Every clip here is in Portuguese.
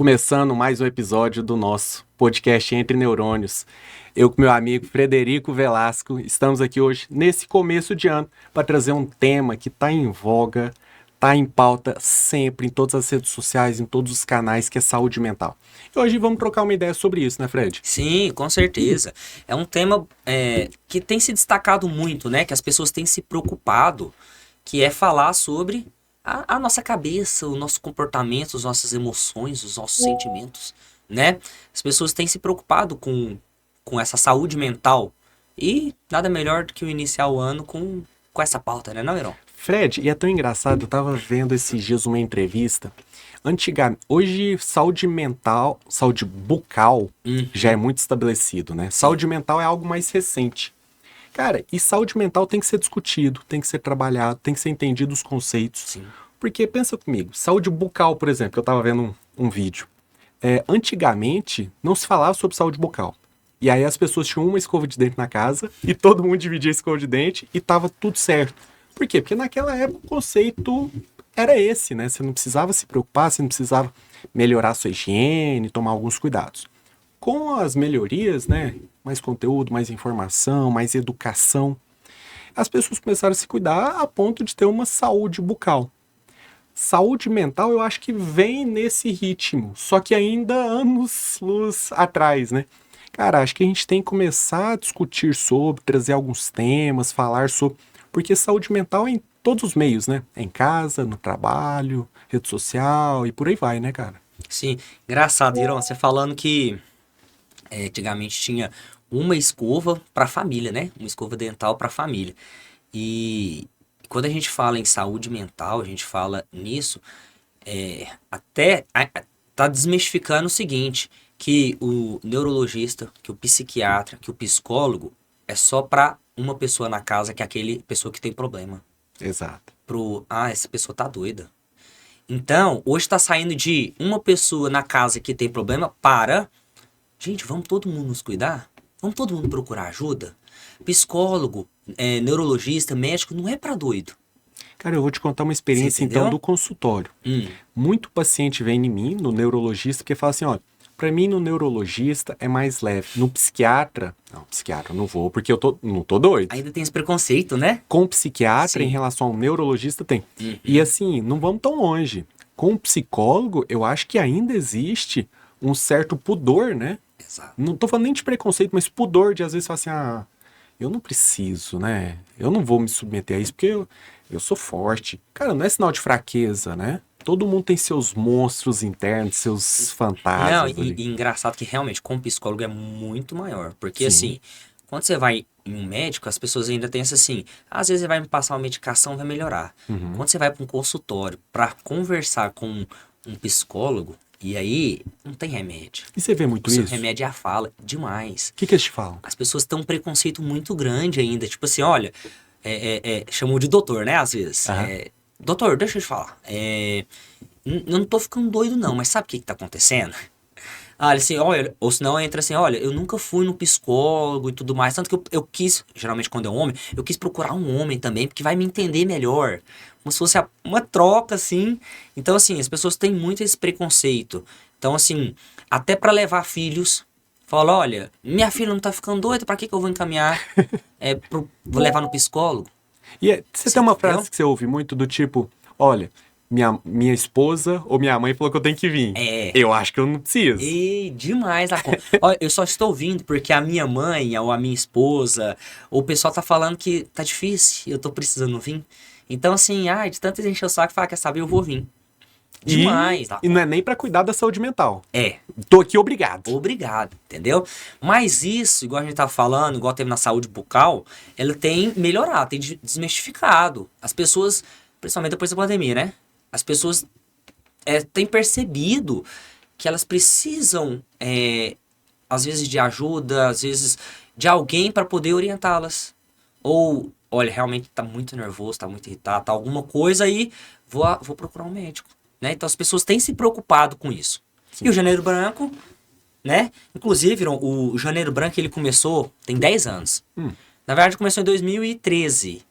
Começando mais um episódio do nosso podcast Entre Neurônios. Eu com meu amigo Frederico Velasco estamos aqui hoje, nesse começo de ano, para trazer um tema que está em voga, está em pauta sempre, em todas as redes sociais, em todos os canais, que é saúde mental. E hoje vamos trocar uma ideia sobre isso, né, Fred? Sim, com certeza. É um tema que tem se destacado muito, né? Que as pessoas têm se preocupado, que é falar sobre a nossa cabeça, o nosso comportamento, as nossas emoções, os nossos sentimentos, né? As pessoas têm se preocupado com essa saúde mental e nada melhor do que iniciar o ano com essa pauta, né, não, Heron? Fred, e é tão engraçado, eu tava vendo esses dias uma entrevista. Hoje, saúde mental, saúde bucal já é muito estabelecido, né? Saúde mental é algo mais recente. Cara, e saúde mental tem que ser discutido, tem que ser trabalhado, tem que ser entendido os conceitos. Sim. Porque, pensa comigo, saúde bucal, por exemplo, eu tava vendo um vídeo. Antigamente, não se falava sobre saúde bucal. E aí as pessoas tinham uma escova de dente na casa e todo mundo dividia a escova de dente e tava tudo certo. Por quê? Porque naquela época o conceito era esse, né? Você não precisava se preocupar, você não precisava melhorar a sua higiene, tomar alguns cuidados. Com as melhorias, né? Mais conteúdo, mais informação, mais educação, as pessoas começaram a se cuidar a ponto de ter uma saúde bucal. Saúde mental eu acho que vem nesse ritmo, só que ainda anos-luz atrás, né? Cara, acho que a gente tem que começar a discutir sobre, trazer alguns temas, falar sobre, porque saúde mental é em todos os meios, né? É em casa, no trabalho, rede social e por aí vai, né, cara? Sim, engraçado, Heron, você falando que antigamente tinha uma escova para a família, né? Uma escova dental para a família. E quando a gente fala em saúde mental, a gente fala nisso, tá desmistificando o seguinte, que o neurologista, que o psiquiatra, que o psicólogo é só para uma pessoa na casa, que é aquele pessoa que tem problema. Exato. Essa pessoa tá doida. Então, hoje tá saindo de uma pessoa na casa que tem problema para... Gente, vamos todo mundo nos cuidar? Vamos todo mundo procurar ajuda? Psicólogo, neurologista, médico, não é pra doido. Cara, eu vou te contar uma experiência então do consultório. Muito paciente vem em mim, no neurologista, porque fala assim, olha, pra mim no neurologista é mais leve. No psiquiatra, não vou porque não tô doido. Ainda tem esse preconceito, né? Com o psiquiatra, Sim. em relação ao neurologista, tem. E assim, não vamos tão longe. Com o psicólogo, eu acho que ainda existe um certo pudor, né? Exato. Não tô falando nem de preconceito, mas pudor de às vezes falar assim, eu não preciso, né? Eu não vou me submeter a isso porque eu sou forte. Cara, não é sinal de fraqueza, né? Todo mundo tem seus monstros internos, seus fantasmas. Não, e engraçado que realmente com o psicólogo é muito maior. Porque Sim. assim, quando você vai em um médico, as pessoas ainda têm essa assim, às vezes ele vai me passar uma medicação, vai melhorar. Quando você vai para um consultório para conversar com um psicólogo, e aí não tem remédio. E você vê muito O seu isso? remédio é a fala, demais. O que eles te falam? As pessoas têm um preconceito muito grande ainda. Tipo assim, olha, chamam de doutor, né, às vezes. Doutor, deixa eu te falar. Eu não tô ficando doido não, mas sabe o que tá acontecendo? Ele assim, olha, ou senão entra assim, olha, eu nunca fui no psicólogo e tudo mais. Tanto que eu quis, geralmente quando é um homem, eu quis procurar um homem também, porque vai me entender melhor. Como se fosse uma troca, assim. Então, assim, as pessoas têm muito esse preconceito. Então, assim, até pra levar filhos, fala, olha, minha filha não tá ficando doida, pra que eu vou encaminhar? Vou levar no psicólogo? E você tem uma entendeu? frase que você ouve muito do tipo, olha, minha esposa ou minha mãe falou que eu tenho que vir. Eu acho que eu não preciso. E demais da conta. Olha, eu só estou vindo porque a minha mãe ou a minha esposa, ou o pessoal tá falando que tá difícil, eu tô precisando vir. Então, assim, de tanto encher o saco, falar, quer saber, eu vou vir. Demais. E não é nem pra cuidar da saúde mental. É. Tô aqui obrigado. Obrigado, entendeu? Mas isso, igual a gente tá falando, igual teve na saúde bucal, ela tem melhorado, tem desmistificado. As pessoas, principalmente depois da pandemia, né? As pessoas têm percebido que elas precisam, às vezes, de ajuda, às vezes, de alguém para poder orientá-las. Ou, olha, realmente tá muito nervoso, tá muito irritado, tá alguma coisa aí, vou procurar um médico. Né? Então as pessoas têm se preocupado com isso. Sim. E o Janeiro Branco, né? Inclusive, o Janeiro Branco ele começou, tem 10 anos. Na verdade, começou em 2013.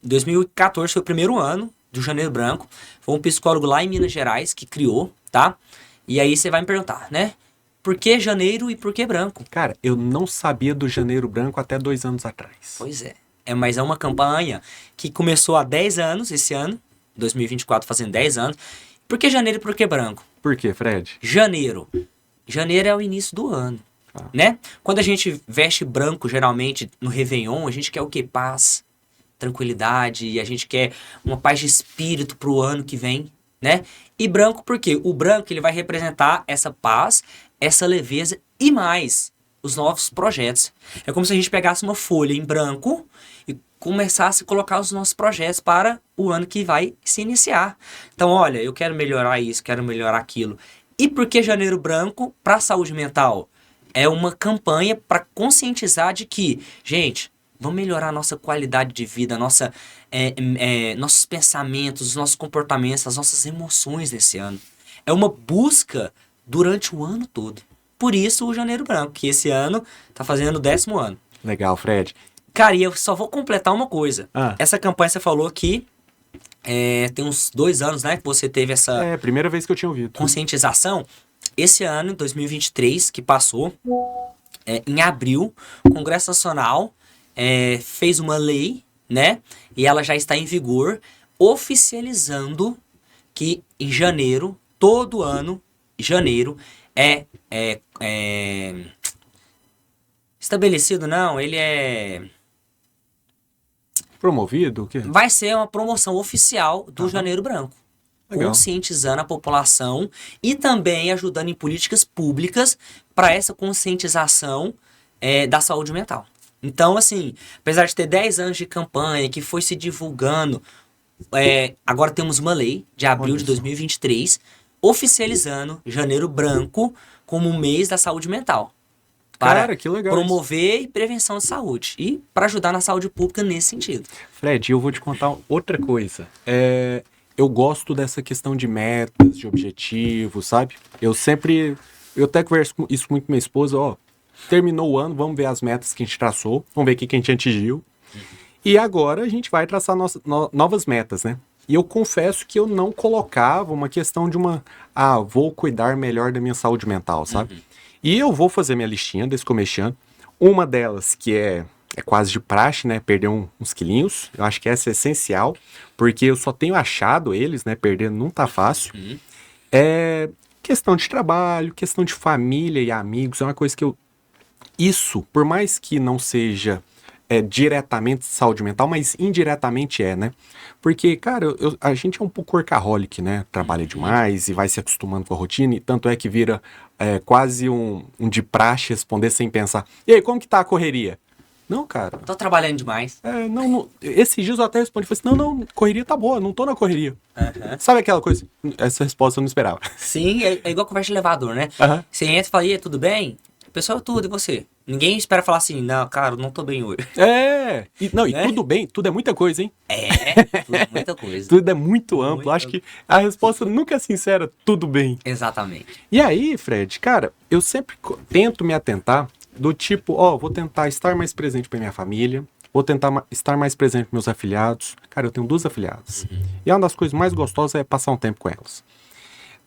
2014 foi o primeiro ano do Janeiro Branco. Foi um psicólogo lá em Minas Gerais que criou, tá? E aí você vai me perguntar, né? Por que janeiro e por que branco? Cara, eu não sabia do Janeiro Branco até 2 anos atrás. Pois é. Mas é uma campanha que começou há 10 anos, esse ano, 2024 fazendo 10 anos. Por que janeiro e por que branco? Por quê, Fred? Janeiro. Janeiro é o início do ano, né? Quando a gente veste branco, geralmente, no Réveillon, a gente quer o quê? Paz, tranquilidade, e a gente quer uma paz de espírito pro ano que vem, né? E branco por quê? O branco, ele vai representar essa paz, essa leveza e mais, os novos projetos. É como se a gente pegasse uma folha em branco e começasse a colocar os nossos projetos para o ano que vai se iniciar. Então, olha, eu quero melhorar isso, quero melhorar aquilo. E por que Janeiro Branco para a saúde mental? É uma campanha para conscientizar de que, gente, vamos melhorar a nossa qualidade de vida, nossos pensamentos, os nossos comportamentos, as nossas emoções nesse ano. É uma busca durante o ano todo. Por isso o Janeiro Branco, que esse ano está fazendo o 10º ano. Legal, Fred. Cara, e eu só vou completar uma coisa. Ah. Essa campanha você falou que tem uns 2 anos, né, que você teve essa É a primeira vez que eu tinha ouvido. conscientização. Esse ano, 2023, que passou, em abril, o Congresso Nacional fez uma lei, né, e ela já está em vigor, oficializando que em janeiro, todo ano, janeiro, estabelecido, não, ele Promovido? O quê? vai ser uma promoção oficial do Janeiro Branco. Legal. Conscientizando a população e também ajudando em políticas públicas para essa conscientização da saúde mental. Então, assim, apesar de ter 10 anos de campanha que foi se divulgando, agora temos uma lei de abril de 2023 oficializando Janeiro Branco como um mês da saúde mental. Para Cara, que legal promover e prevenção de saúde. E para ajudar na saúde pública nesse sentido. Fred, eu vou te contar outra coisa. Eu gosto dessa questão de metas, de objetivos, sabe? Eu até converso isso muito com minha esposa, ó, terminou o ano, vamos ver as metas que a gente traçou, vamos ver o que a gente atingiu. E agora a gente vai traçar novas metas, né? E eu confesso que eu não colocava uma questão de vou cuidar melhor da minha saúde mental, sabe? E eu vou fazer minha listinha desse começo de ano. Uma delas que é quase de praxe, né? Perder uns quilinhos. Eu acho que essa é essencial, porque eu só tenho achado eles, né? Perder não tá fácil. Questão de trabalho, questão de família e amigos, é uma coisa que isso, por mais que não seja diretamente saúde mental, mas indiretamente né? Porque, cara, a gente é um pouco workaholic, né? Trabalha demais e vai se acostumando com a rotina, e tanto é que vira quase um de praxe responder sem pensar. E aí, como que tá a correria? Não, cara. Tô trabalhando demais. Não, esses dias eu até respondi, falei assim, não, correria tá boa, não tô na correria. Sabe aquela coisa? Essa resposta eu não esperava. Sim, é igual conversa de elevador, né? Você entra e fala, e aí, tudo bem? O pessoal, tudo, e você? Ninguém espera falar assim, não, cara, eu não tô bem hoje. E tudo bem, tudo é muita coisa, hein? Tudo é muita coisa. Tudo é muito amplo, acho que a resposta nunca é sincera, tudo bem. Exatamente. E aí, Fred, cara, eu sempre tento me atentar do tipo, vou tentar estar mais presente pra minha família, vou tentar estar mais presente com meus afilhados. Cara, eu tenho 2 afilhadas. E uma das coisas mais gostosas é passar um tempo com elas.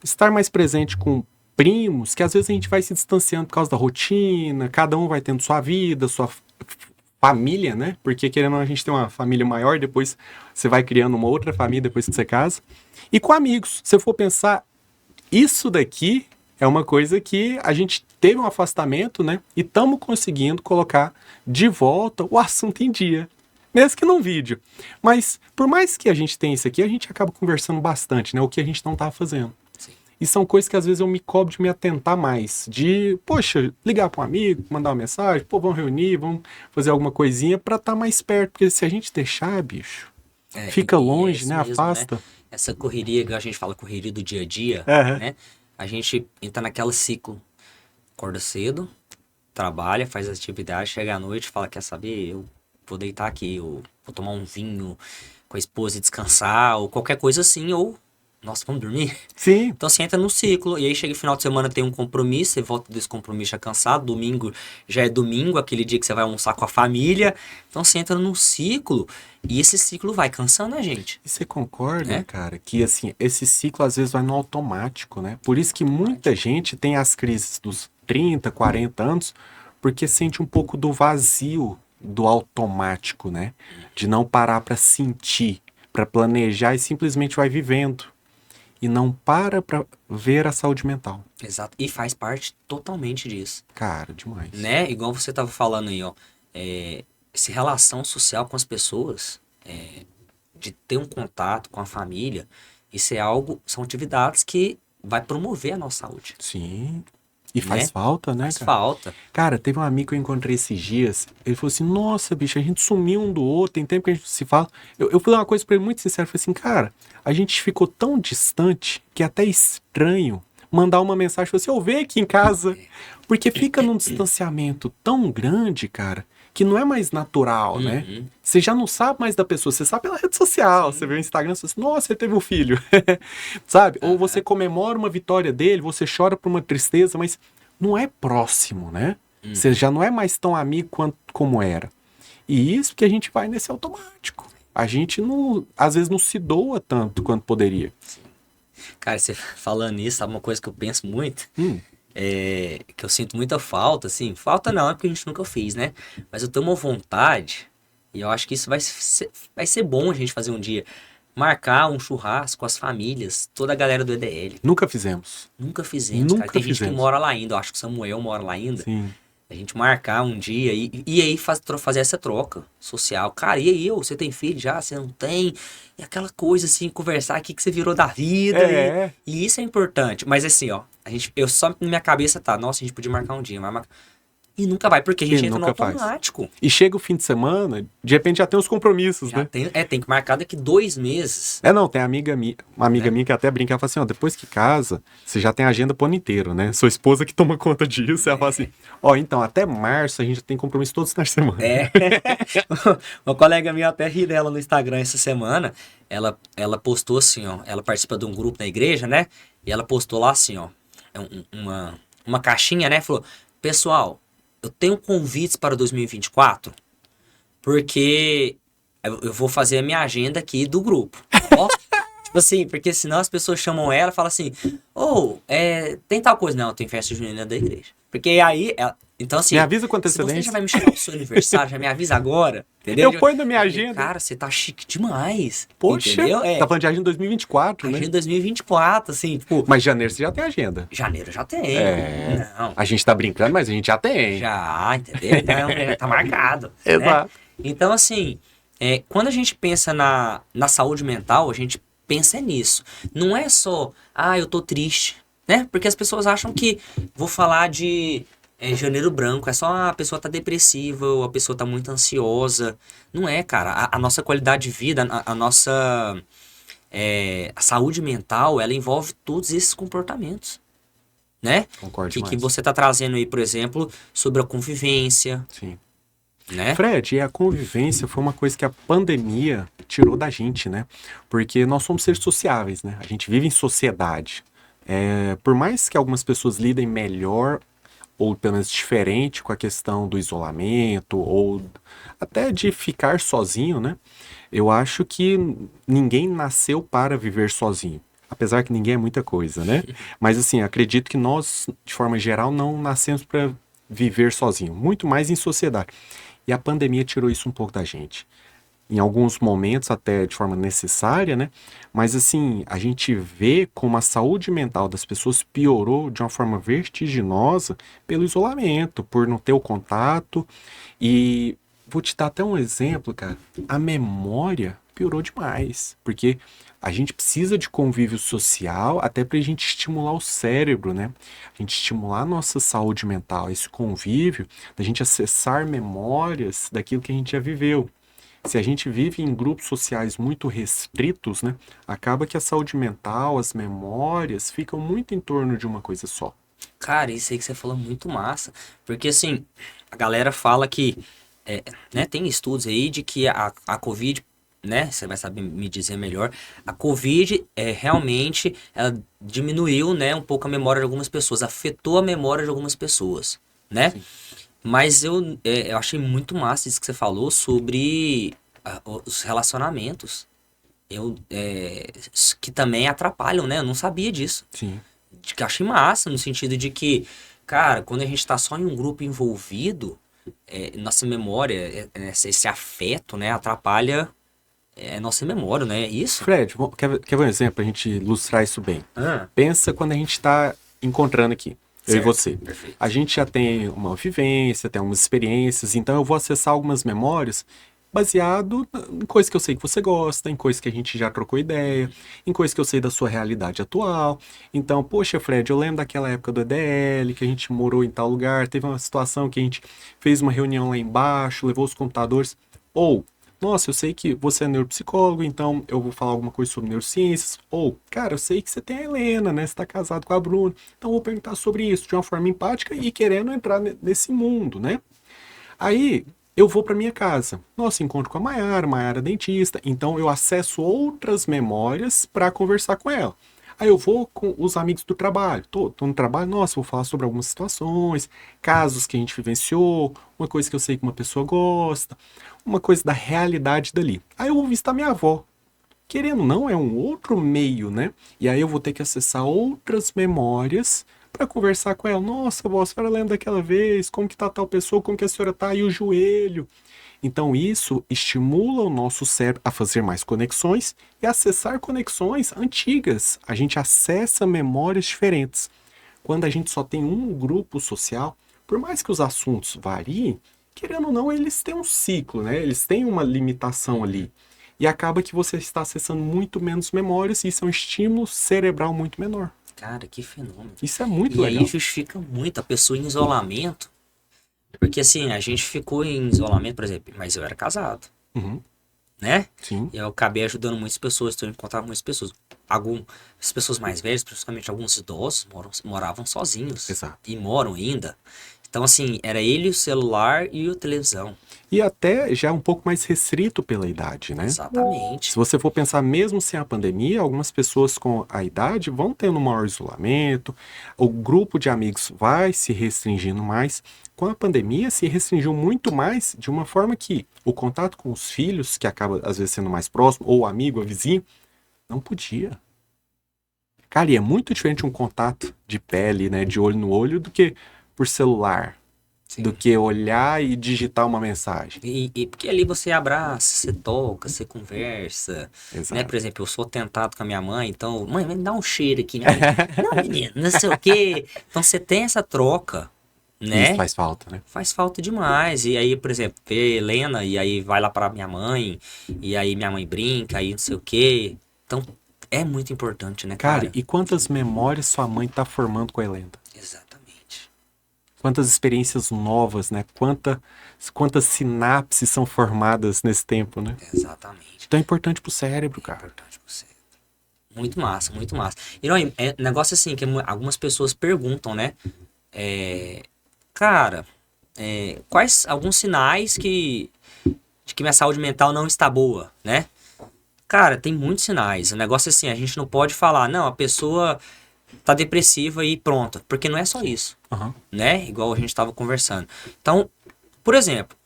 Estar mais presente com primos, que às vezes a gente vai se distanciando por causa da rotina, cada um vai tendo sua vida, sua família, né? Porque querendo ou não, a gente tem uma família maior, depois você vai criando uma outra família depois que você casa. E com amigos, se eu for pensar, isso daqui é uma coisa que a gente teve um afastamento, né? E estamos conseguindo colocar de volta o assunto em dia. Mesmo que num vídeo. Mas, por mais que a gente tenha isso aqui, a gente acaba conversando bastante, né? O que a gente não tá fazendo. Sim. E são coisas que às vezes eu me cobro de me atentar mais. De, poxa, ligar para um amigo, mandar uma mensagem, vamos reunir, vamos fazer alguma coisinha para estar mais perto. Porque se a gente deixar, bicho, fica longe, né? Mesmo, Afasta. Né? Essa correria, que a gente fala correria do dia a dia, né? A gente entra naquele ciclo. Acorda cedo, trabalha, faz as atividades, chega à noite e fala, quer saber, eu vou deitar aqui, ou vou tomar um vinho com a esposa e descansar, ou qualquer coisa assim, ou nossa, vamos dormir? Sim, Então você entra num ciclo, e aí chega o final de semana, tem um compromisso, você volta desse compromisso já cansado, domingo já é domingo, aquele dia que você vai almoçar com a família. Então você entra num ciclo, e esse ciclo vai cansando a gente, e você concorda, né? cara, que assim, esse ciclo às vezes vai no automático, né? Por isso que muita gente tem as crises dos 30, 40 anos, porque sente um pouco do vazio do automático, né? De não parar pra sentir, pra planejar e simplesmente vai vivendo. E não para pra ver a saúde mental. Exato. E faz parte totalmente disso, Cara, demais. né? Igual você tava falando aí, ó. Essa relação social com as pessoas, de ter um contato com a família, isso é algo, são atividades que vai promover a nossa saúde, Sim. E faz né? falta, né, Faz cara? falta. Cara, teve um amigo que eu encontrei esses dias. Ele falou assim: Nossa, bicho, a gente sumiu um do outro, tem tempo que a gente não se fala. Eu falei uma coisa pra ele muito sincera: falei assim, cara, a gente ficou tão distante que é até estranho mandar uma mensagem. Falei assim: Eu venho aqui em casa. Porque fica num distanciamento tão grande, cara, que não é mais natural, né? Uhum. Você já não sabe mais da pessoa, você sabe pela rede social. Você vê o Instagram, você fala assim, nossa, ele teve um filho. Sabe? Ou você comemora uma vitória dele, você chora por uma tristeza, mas não é próximo, né? Você já não é mais tão amigo quanto, como era. E isso que a gente vai nesse automático. A gente não, às vezes não se doa tanto quanto poderia. Cara, você falando isso, sabe uma coisa que eu penso muito? Hum, Que eu sinto muita falta, assim. Falta não, é porque a gente nunca fez, né? Mas eu tenho uma vontade, e eu acho que isso vai ser bom a gente fazer um dia. Marcar um churrasco com as famílias, toda a galera do EDL. nunca fizemos. Nunca fizemos, cara. Nunca Tem gente que fizemos. mora lá ainda, eu acho que o Samuel mora lá ainda. Sim. A gente marcar um dia e aí fazer essa troca social. Cara, e aí, você tem filho já? Você não tem? E aquela coisa assim, conversar aqui que você virou da vida. É. E isso é importante. Mas assim, ó, eu só na minha cabeça tá, nossa, a gente podia marcar um dia, mas e nunca vai, porque a gente E entra no nunca faz. automático. E chega o fim de semana, de repente já tem os compromissos, Já né? tem que marcar daqui 2 meses. É, não, tem uma amiga Né? minha que até brinca, ela fala assim, ó, depois que casa, você já tem a agenda pro ano inteiro, né? Sua esposa que toma conta disso, ela fala assim, ó, então, até março a gente tem compromisso todos na semana. É. Uma colega minha até ri dela no Instagram essa semana. Ela postou assim, ó. Ela participa de um grupo na igreja, né? E ela postou lá assim, ó. Uma caixinha, né? Falou: Pessoal, eu tenho convites para 2024 porque eu vou fazer a minha agenda aqui do grupo. Ó. Tipo assim, porque senão as pessoas chamam ela e falam assim: tem tal coisa. Não, tem festa junina da igreja. Porque aí, então assim, Me avisa com se você antecedência. já vai me chamar pro seu aniversário, já me avisa agora, entendeu? Eu ponho na minha agenda. Cara, você tá chique demais. Poxa, entendeu? tá falando de agenda 2024, né? Agenda 2024, assim, tipo, Mas janeiro você já tem agenda. janeiro já tem. É. Não, A gente tá brincando, mas a gente já tem. já, entendeu? Então, já tá marcado. né? Exato. Então, assim, quando a gente pensa na saúde mental, a gente pensa nisso. Não é só, eu tô triste, né? Porque as pessoas acham que vou falar de janeiro branco, é só a pessoa tá depressiva ou a pessoa tá muito ansiosa. Não é, cara. A nossa qualidade de vida, a nossa a saúde mental, ela envolve todos esses comportamentos, né? Concordo Que demais. você tá trazendo aí, por exemplo, sobre a convivência, Sim. né? Fred, e a convivência foi uma coisa que a pandemia tirou da gente, né? Porque nós somos seres sociáveis, né? A gente vive em sociedade. Por mais que algumas pessoas lidem melhor ou pelo menos diferente com a questão do isolamento ou até de ficar sozinho, né? Eu acho que ninguém nasceu para viver sozinho. Apesar que ninguém é muita coisa, né? Mas assim, acredito que nós, de forma geral, não nascemos para viver sozinho, muito mais em sociedade. E a pandemia tirou isso um pouco da gente. Em alguns momentos até de forma necessária, né? Mas assim, a gente vê como a saúde mental das pessoas piorou de uma forma vertiginosa pelo isolamento, por não ter o contato. E vou te dar até um exemplo, cara. A memória piorou demais, porque a gente precisa de convívio social até para a gente estimular o cérebro, né? A gente estimular a nossa saúde mental, esse convívio, da gente acessar memórias daquilo que a gente já viveu. Se a gente vive em grupos sociais muito restritos, né, acaba que a saúde mental, as memórias ficam muito em torno de uma coisa só. Cara, isso aí que você falou é muito massa. Porque assim, a galera fala que, né, tem estudos aí de que a Covid né? Você vai saber me dizer melhor. A Covid realmente ela diminuiu, né, um pouco a memória de algumas pessoas, afetou a memória de algumas pessoas, né? Sim. Mas eu achei muito massa isso que você falou sobre os relacionamentos. Que também atrapalham, né? Eu não sabia disso. Sim. Que eu achei massa, no sentido de que, cara, quando a gente tá só em um grupo envolvido, nossa memória, esse afeto, né, atrapalha nossa memória, né? Isso? Fred, quer ver um exemplo pra gente ilustrar isso bem? Ah, Pensa quando a gente está encontrando aqui, eu e certo. você. Perfeito. A gente já tem uma vivência, tem algumas experiências, então eu vou acessar algumas memórias baseado em coisas que eu sei que você gosta, em coisas que a gente já trocou ideia, em coisas que eu sei da sua realidade atual. Então, poxa, Fred, eu lembro daquela época do EDL, que a gente morou em tal lugar, teve uma situação que a gente fez uma reunião lá embaixo, levou os computadores. Ou, nossa, eu sei que você é neuropsicólogo, então eu vou falar alguma coisa sobre neurociências. Ou, cara, eu sei que você tem a Helena, né? Você tá casado com a Bruna, então eu vou perguntar sobre isso de uma forma empática e querendo entrar nesse mundo, né? Aí eu vou para minha casa. Nossa, encontro com a Maiara é dentista. Então eu acesso outras memórias para conversar com ela. Aí eu vou com os amigos do trabalho. Tô no trabalho, nossa, vou falar sobre algumas situações, casos que a gente vivenciou, uma coisa que eu sei que uma pessoa gosta, uma coisa da realidade dali. Aí eu vou visitar minha avó. Querendo ou não, é um outro meio, né? E aí eu vou ter que acessar outras memórias para conversar com ela. Nossa, vó, a senhora lembra daquela vez? Como que tá tal pessoa? Como que a senhora tá? E o joelho? Então isso estimula o nosso cérebro a fazer mais conexões e acessar conexões antigas. A gente acessa memórias diferentes. Quando a gente só tem um grupo social, por mais que os assuntos variem, querendo ou não, eles têm um ciclo, né? Eles têm uma limitação ali. E acaba que você está acessando muito menos memórias e isso é um estímulo cerebral muito menor. Cara, que fenômeno. Isso é muito E aí legal. justifica muito a pessoa em isolamento. Porque assim, a gente ficou em isolamento, por exemplo, mas eu era casado, Uhum, né? sim, E eu acabei ajudando muitas pessoas, então eu encontrava muitas pessoas. As pessoas mais velhas, principalmente alguns idosos, moravam sozinhos. exato. E moram ainda. Então, assim, era ele, o celular e a televisão. E até já é um pouco mais restrito pela idade, né? Se Exatamente. você for pensar, mesmo sem a pandemia, algumas pessoas com a idade vão tendo um maior isolamento, o grupo de amigos vai se restringindo mais. Com a pandemia, se restringiu muito mais, de uma forma que o contato com os filhos, que acaba às vezes sendo mais próximo, ou o amigo, ou vizinho, não podia. Cara, e é muito diferente um contato de pele, né, de olho no olho, do que por celular, do Sim. que olhar e digitar uma mensagem. E porque ali você abraça, você toca, você conversa, né? Exato. Por exemplo, eu sou tentado com a minha mãe, então, mãe, me dá um cheiro aqui, né? Não, menino, não sei o quê. Então você tem essa troca, E isso né? faz falta, né? Faz falta demais. E aí, por exemplo, ver Helena, e aí vai lá pra minha mãe, e aí minha mãe brinca, aí não sei o quê. Então, é muito importante, né, Cara, cara? e quantas memórias sua mãe tá formando com a Helena? Exatamente. Quantas experiências novas, né? Quantas sinapses são formadas nesse tempo, né? Exatamente. Então é importante pro cérebro, cara. Importante pra você. Muito massa, muito massa. E não, é um negócio assim, que algumas pessoas perguntam, né? É, cara, quais alguns sinais de que minha saúde mental não está boa, né? Cara, tem muitos sinais. O negócio é assim, a gente não pode falar, não, a pessoa tá depressiva e pronto, porque não é só isso, Aham. né? Igual a gente estava conversando. Então, por exemplo,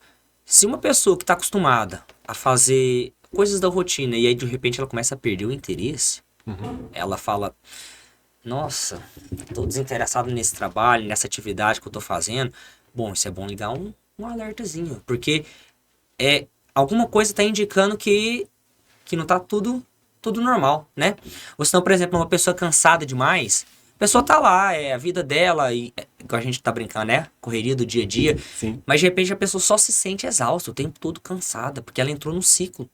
se uma pessoa que está acostumada a fazer coisas da rotina e aí de repente ela começa a perder o interesse, ela fala, nossa, tô desinteressado nesse trabalho, nessa atividade que eu tô fazendo. Bom, isso é bom ligar um alertazinho, porque alguma coisa tá indicando que não tá tudo normal, né? Ou senão, por exemplo, uma pessoa cansada demais, a pessoa tá lá, é a vida dela, e igual a gente tá brincando, né? Correria do dia a dia, Sim. mas de repente a pessoa só se sente exausta o tempo todo cansada, porque ela entrou no ciclo.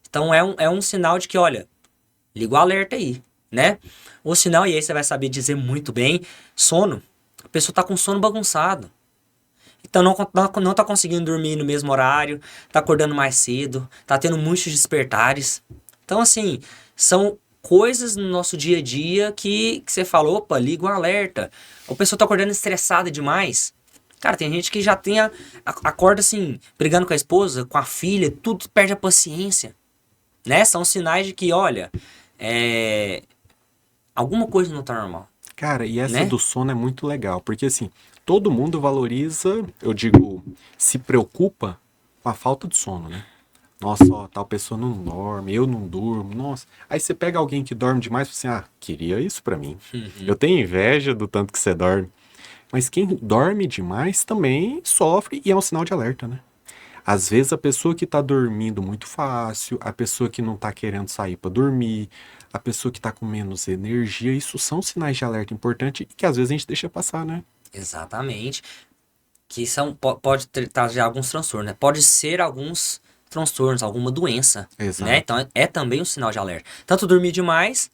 Então é um sinal de que, olha, liga o alerta aí, né? O sinal, e aí você vai saber dizer muito bem, sono. A pessoa tá com sono bagunçado. Então não tá conseguindo dormir no mesmo horário, tá acordando mais cedo, tá tendo muitos despertares. Então, assim, são coisas no nosso dia a dia que você falou, opa, liga o alerta. A pessoa tá acordando estressada demais. Cara, tem gente que já acorda assim, brigando com a esposa, com a filha, tudo perde a paciência. né? São sinais de que, olha, alguma coisa não tá normal, Cara, e essa né? do sono é muito legal, porque assim, todo mundo valoriza, eu digo, se preocupa com a falta de sono, né? Nossa, ó, tal pessoa não dorme, eu não durmo, nossa. Aí você pega alguém que dorme demais e fala assim, queria isso pra mim. Eu tenho inveja do tanto que você dorme. Mas quem dorme demais também sofre e é um sinal de alerta, né? Às vezes a pessoa que tá dormindo muito fácil, a pessoa que não tá querendo sair pra dormir, a pessoa que tá com menos energia, isso são sinais de alerta importante e que às vezes a gente deixa passar, né? Exatamente. Que pode trazer alguns transtornos, né? Pode ser alguns transtornos, alguma doença, né? Exato. Então é também um sinal de alerta. Tanto dormir demais,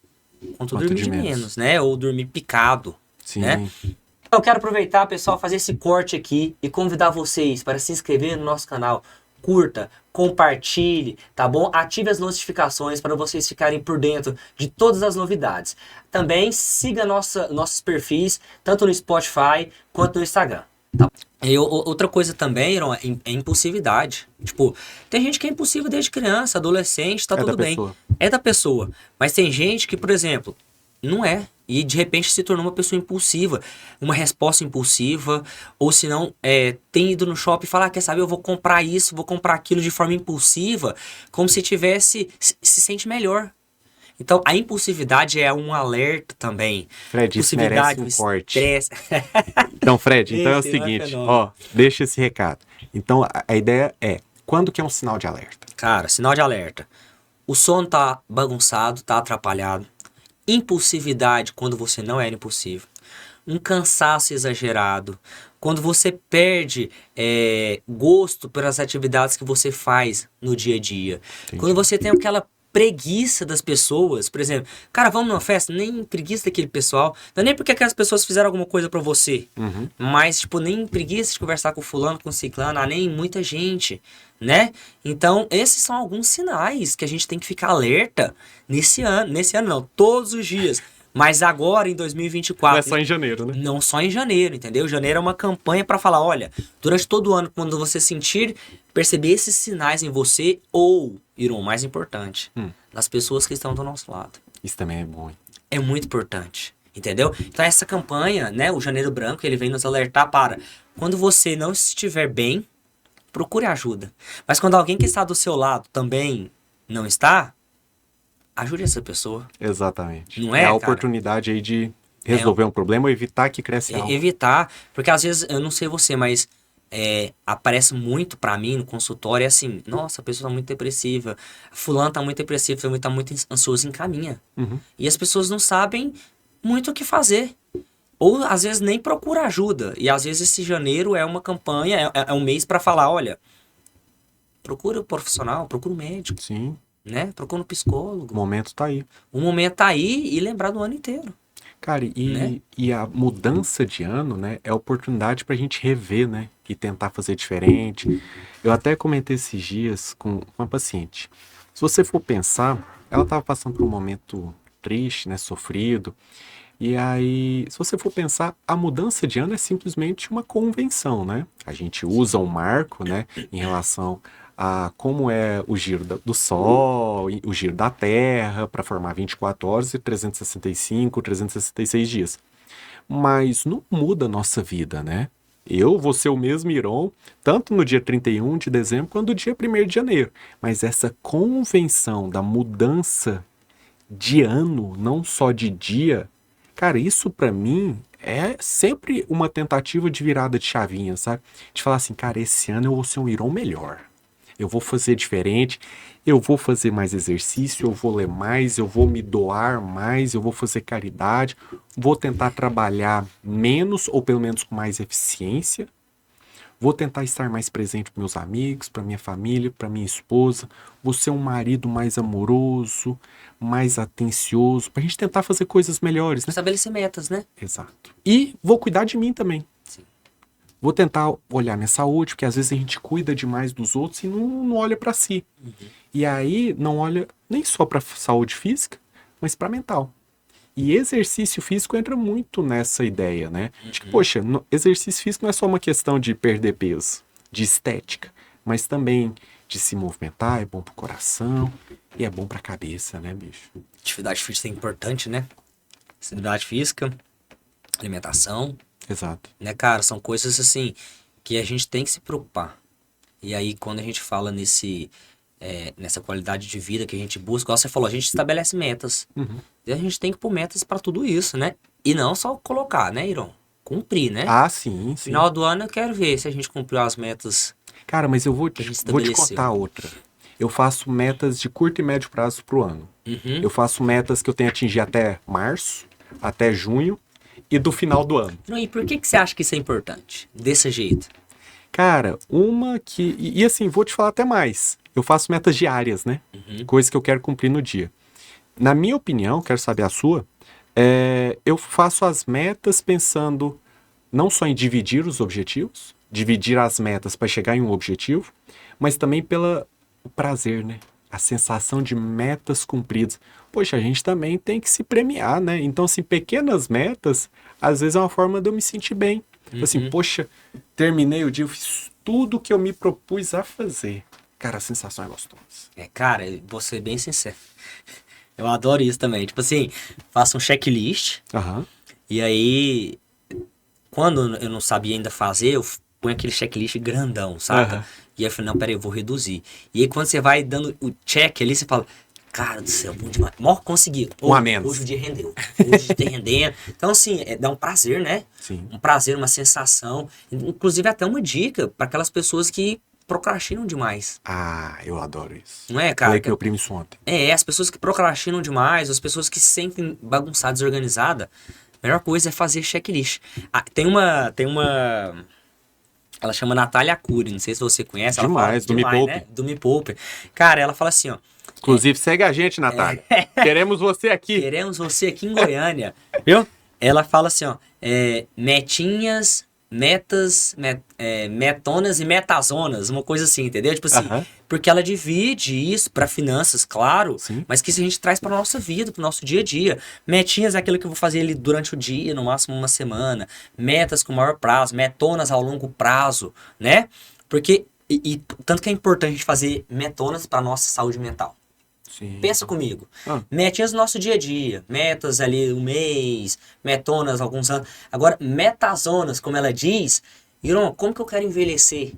quanto Quanto dormir de de menos. menos, né? Ou dormir picado, né? Sim. Eu quero aproveitar, pessoal, fazer esse corte aqui e convidar vocês para se inscrever no nosso canal. Curta, compartilhe, tá bom? Ative as notificações para vocês ficarem por dentro de todas as novidades. Também siga nossos perfis, tanto no Spotify quanto no Instagram. Tá? E outra coisa também, Iron, é impulsividade. Tipo, tem gente que é impulsiva desde criança, adolescente, tá É da tudo bem. pessoa. É da pessoa. Mas tem gente que, por exemplo, não é. E de repente se tornou uma pessoa impulsiva, uma resposta impulsiva, ou se não, tem ido no shopping e falar, quer saber, eu vou comprar isso, vou comprar aquilo de forma impulsiva, como se tivesse, se sente melhor. Então, a impulsividade é um alerta também. Fred, isso merece Impulsividade, o um corte. estresse. Então, Fred, então é o Esse não é seguinte, fenômeno. ó, deixa esse recado. Então, a ideia é, quando que é um sinal de alerta? Cara, sinal de alerta. O sono tá bagunçado, tá atrapalhado. Impulsividade quando você não era impulsivo. Um cansaço exagerado. Quando você perde gosto pelas atividades que você faz no dia a dia. Entendi. Quando você tem aquela preguiça das pessoas, por exemplo, cara, vamos numa festa, nem preguiça daquele pessoal, não é nem porque aquelas pessoas fizeram alguma coisa pra você, mas, tipo, nem preguiça de conversar com fulano, com ciclano, nem muita gente, né? Então, esses são alguns sinais que a gente tem que ficar alerta nesse ano não, todos os dias, mas agora em 2024. Não é só em janeiro, né? Não só em janeiro, entendeu? Janeiro é uma campanha para falar, olha, durante todo o ano, quando você perceber esses sinais em você, ou, Iron, mais importante, nas pessoas que estão do nosso lado. Isso também é bom, hein? É muito importante, entendeu? Então essa campanha, né, o Janeiro Branco, ele vem nos alertar para, quando você não estiver bem, procure ajuda. Mas quando alguém que está do seu lado também não está, ajude essa pessoa. Exatamente. Não é, a cara? oportunidade aí de resolver um problema ou evitar que cresça algo. Evitar, porque às vezes, eu não sei você, mas aparece muito pra mim no consultório, é assim, nossa, a pessoa tá muito depressiva, fulano tá muito depressivo, tá muito ansioso, encaminha. E as pessoas não sabem muito o que fazer. Ou às vezes nem procura ajuda. E às vezes esse janeiro é uma campanha, é um mês pra falar, olha, procura um profissional, procura um médico, Sim, né? Procura um o psicólogo. momento tá aí. O momento tá aí e lembrar do ano inteiro. Cara, Né? e a mudança de ano, né, é oportunidade pra gente rever, né, e tentar fazer diferente. Eu até comentei esses dias com uma paciente. Se você for pensar, ela estava passando por um momento triste, né, sofrido. E aí, se você for pensar, a mudança de ano é simplesmente uma convenção, né? A gente usa um marco, né, em relação a como é o giro do Sol, o giro da Terra, para formar 24 horas e 365, 366 dias. Mas não muda a nossa vida, né? Eu vou ser o mesmo Iron, tanto no dia 31 de dezembro quanto no dia 1º de janeiro. Mas essa convenção da mudança de ano, não só de dia, cara, isso pra mim é sempre uma tentativa de virada de chavinha, sabe? De falar assim, cara, esse ano eu vou ser um Iron melhor. Eu vou fazer diferente, eu vou fazer mais exercício, eu vou ler mais, eu vou me doar mais, eu vou fazer caridade, vou tentar trabalhar menos ou pelo menos com mais eficiência. Vou tentar estar mais presente para meus amigos, para minha família, para minha esposa. Vou ser um marido mais amoroso, mais atencioso, para a gente tentar fazer coisas melhores, né? Estabelecer metas, né? Exato. E vou cuidar de mim também. Sim. Vou tentar olhar minha saúde, porque às vezes a gente cuida demais dos outros e não olha para si. E aí não olha nem só para saúde física, mas para mental. E exercício físico entra muito nessa ideia, né? De que, poxa, exercício físico não é só uma questão de perder peso, de estética, mas também de se movimentar, é bom pro coração e é bom pra cabeça, né, bicho? Atividade física é importante, né? Atividade física, alimentação, Exato. né, cara? São coisas assim que a gente tem que se preocupar. E aí, quando a gente fala nessa qualidade de vida que a gente busca, igual você falou, a gente estabelece metas. Uhum. E a gente tem que pôr metas pra tudo isso, né? E não só colocar, né, Iron? Cumprir, né? Ah, sim, sim. Final do ano eu quero ver se a gente cumpriu as metas. Cara, mas eu vou Que a te, gente vou te estabeleceu. contar outra. Eu faço metas de curto e médio prazo pro ano. Uhum. Eu faço metas que eu tenho que atingir até março, até junho e do final do ano. Iron, e por que você acha que isso é importante? Desse jeito? Cara, uma que. E assim, vou te falar até mais. Eu faço metas diárias, né? Coisas que eu quero cumprir no dia. Na minha opinião, quero saber a sua, eu faço as metas pensando não só em dividir os objetivos, dividir as metas para chegar em um objetivo, mas também pelo prazer, né? A sensação de metas cumpridas. Poxa, a gente também tem que se premiar, né? Então, assim, pequenas metas, às vezes é uma forma de eu me sentir bem. Assim, poxa, terminei o dia, eu fiz tudo que eu me propus a fazer. Cara, a sensação é gostosa. Cara, eu vou ser bem sincero. Eu adoro isso também. Tipo assim, faço um checklist. Aham. E aí, quando eu não sabia ainda fazer, eu ponho aquele checklist grandão, saca? Aham. E aí eu falei, não, peraí, eu vou reduzir. E aí quando você vai dando o check ali, você fala, cara do céu, bom demais. Mó, consegui. Um a menos. Hoje o dia rendeu. Hoje o dia rendendo. Então, assim, dá um prazer, né? Sim. Um prazer, uma sensação. Inclusive até uma dica para aquelas pessoas que procrastinam demais. Ah, eu adoro isso. Não é, cara? Falei que meu primo isso ontem. As pessoas que procrastinam demais, as pessoas que se sentem bagunçadas, desorganizadas, a melhor coisa é fazer checklist. Tem uma... Ela chama Natália Arcuri, não sei se você conhece. Ela Demais, do fala, Me Poupe. né? Do Me Poupe. Cara, ela fala assim, ó. Inclusive, segue a gente, Natália. Queremos você aqui. Queremos você aqui em Goiânia. Viu? Ela fala assim, ó. Metinhas, metas, metonas e metazonas. Uma coisa assim, entendeu? Tipo assim, Aham. porque ela divide isso para finanças, claro. Sim. Mas que isso a gente traz para nossa vida, para o nosso dia a dia. Metinhas é aquilo que eu vou fazer ali durante o dia, no máximo uma semana. Metas com maior prazo, metonas ao longo prazo, né? Porque, tanto que é importante a gente fazer metonas para nossa saúde mental. Sim. Pensa comigo. Ah. Metinhas do nosso dia a dia. Metas ali um mês, metonas alguns anos. Agora, metazonas, como ela diz, Iron, como que eu quero envelhecer?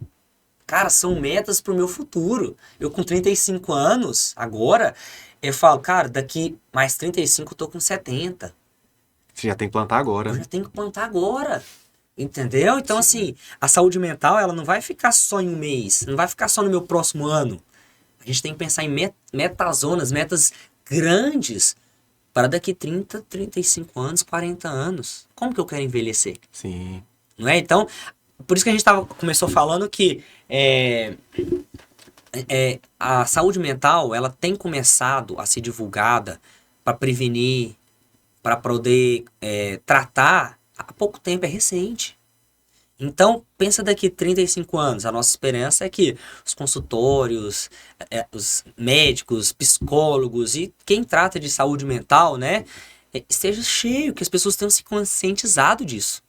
Cara, são metas pro meu futuro. Eu com 35 anos, agora, eu falo, cara, daqui mais 35 eu tô com 70. Você já tem que plantar agora, Eu né? já tenho que plantar agora. Entendeu? Então, assim, a saúde mental, ela não vai ficar só em um mês. Não vai ficar só no meu próximo ano. A gente tem que pensar em metazonas, metas grandes para daqui 30, 35 anos, 40 anos. Como que eu quero envelhecer? Sim. Não é? Então, por isso que a gente começou falando que a saúde mental, ela tem começado a ser divulgada para prevenir, para poder tratar há pouco tempo, é recente. Então, pensa daqui 35 anos, a nossa esperança é que os consultórios, os médicos, psicólogos e quem trata de saúde mental, né, esteja cheio, que as pessoas tenham se conscientizado disso.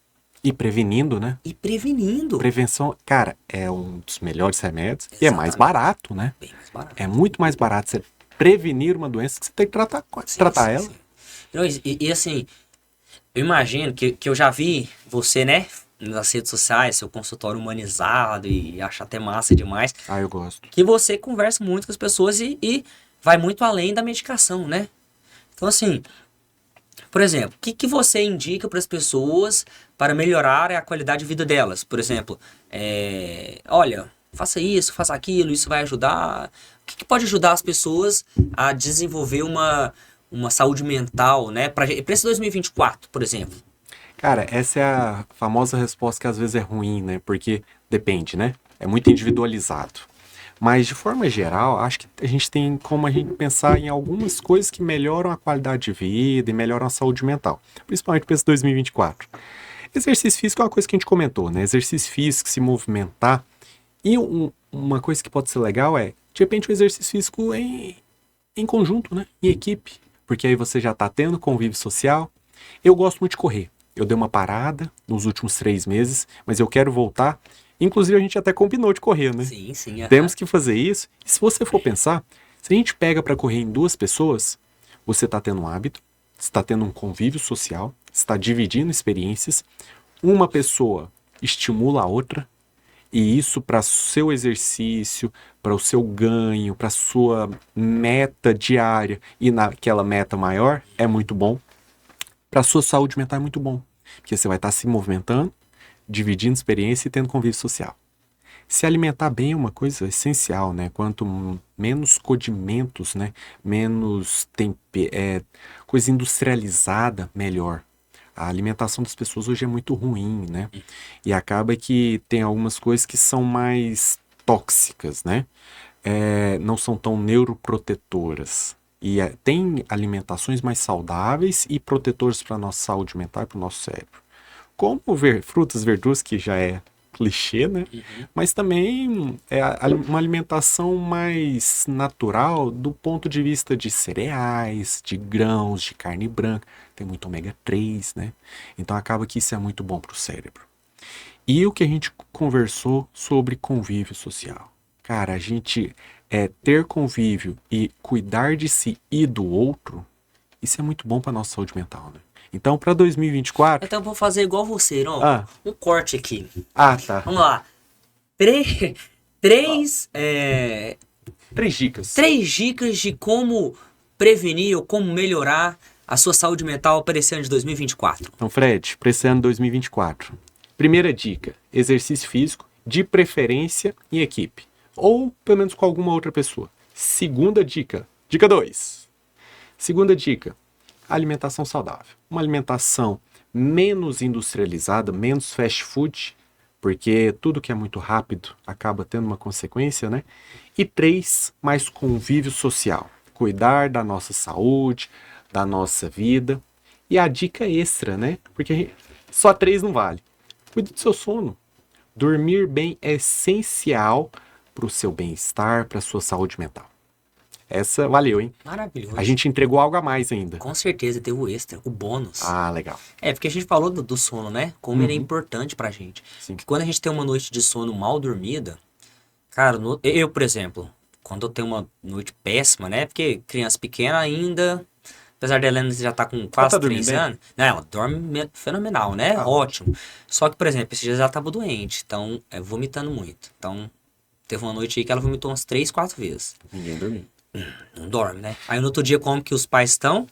E prevenindo, né? E prevenindo. Prevenção, cara, é um dos melhores remédios e é mais Exatamente. barato, né? Bem mais barato. É muito mais barato você prevenir uma doença que você tem que tratar ela. Sim. Não, e assim, eu imagino que eu já vi você, né, nas redes sociais, seu consultório humanizado e acho até massa demais, Ah, eu gosto. que você conversa muito com as pessoas e vai muito além da medicação, né? Então, assim, por exemplo, o que você indica para as pessoas para melhorar a qualidade de vida delas? Por exemplo, olha, faça isso, faça aquilo, isso vai ajudar. O que pode ajudar as pessoas a desenvolver uma saúde mental, né? Para esse 2024, por exemplo. Cara, essa é a famosa resposta que às vezes é ruim, né? Porque depende, né? É muito individualizado. Mas, de forma geral, acho que a gente tem como a gente pensar em algumas coisas que melhoram a qualidade de vida e melhoram a saúde mental. Principalmente para esse 2024. Exercício físico é uma coisa que a gente comentou, né? Exercício físico, se movimentar. E uma coisa que pode ser legal é, de repente, o exercício físico em conjunto, né? Em equipe. Porque aí você já tá tendo convívio social. Eu gosto muito de correr. Eu dei uma parada nos últimos 3 meses, mas eu quero voltar. Inclusive, a gente até combinou de correr, né? Sim, sim. Temos que fazer isso. E se você for pensar, se a gente pega para correr em 2 pessoas, você está tendo um hábito, você está tendo um convívio social, você está dividindo experiências, uma pessoa estimula a outra, e isso para seu exercício, para o seu ganho, para sua meta diária e naquela meta maior é muito bom. Para sua saúde mental é muito bom, porque você vai estar se movimentando, dividindo experiência e tendo convívio social. Se alimentar bem é uma coisa essencial, né? Quanto menos condimentos, né? Menos coisa industrializada, melhor. A alimentação das pessoas hoje é muito ruim, né? E acaba que tem algumas coisas que são mais tóxicas, né? Não são tão neuroprotetoras. E tem alimentações mais saudáveis e protetoras para a nossa saúde mental e para o nosso cérebro. Como frutas, verduras, que já é clichê, né? Mas também é uma alimentação mais natural do ponto de vista de cereais, de grãos, de carne branca. Tem muito ômega 3, né? Então acaba que isso é muito bom para o cérebro. E o que a gente conversou sobre convívio social. Cara, a gente ter convívio e cuidar de si e do outro, isso é muito bom para nossa saúde mental, né? Então, para 2024... Então eu vou fazer igual você, não? Um corte aqui. Tá. Vamos lá. Três 3 dicas. 3 dicas de como prevenir ou como melhorar a sua saúde mental para esse ano de 2024. Então, Fred, para esse ano de 2024. Primeira dica, exercício físico, de preferência em equipe. Ou, pelo menos, com alguma outra pessoa. Segunda dica, dica 2. Segunda dica, alimentação saudável. Uma alimentação menos industrializada, menos fast food, porque tudo que é muito rápido acaba tendo uma consequência, né? E 3, mais convívio social. Cuidar da nossa saúde, da nossa vida. E a dica extra, né? Porque só 3 não vale. Cuide do seu sono. Dormir bem é essencial para o seu bem-estar, para a sua saúde mental. Essa valeu, hein? Maravilhoso. A gente entregou algo a mais ainda. Com certeza, teve o extra, o bônus. Legal. Porque a gente falou do sono, né? Como ele é importante pra gente. Sim. Que quando a gente tem uma noite de sono mal dormida, cara, eu, por exemplo, quando eu tenho uma noite péssima, né? Porque criança pequena ainda, apesar de Helena já tá com quase 3 anos, não, ela dorme fenomenal, né? Ótimo. Só que, por exemplo, esses dias ela tava doente, então, vomitando muito. Então, teve uma noite aí que ela vomitou umas 3, 4 vezes. Ninguém dormiu. Não dorme, né? Aí no outro dia, como que os pais estão?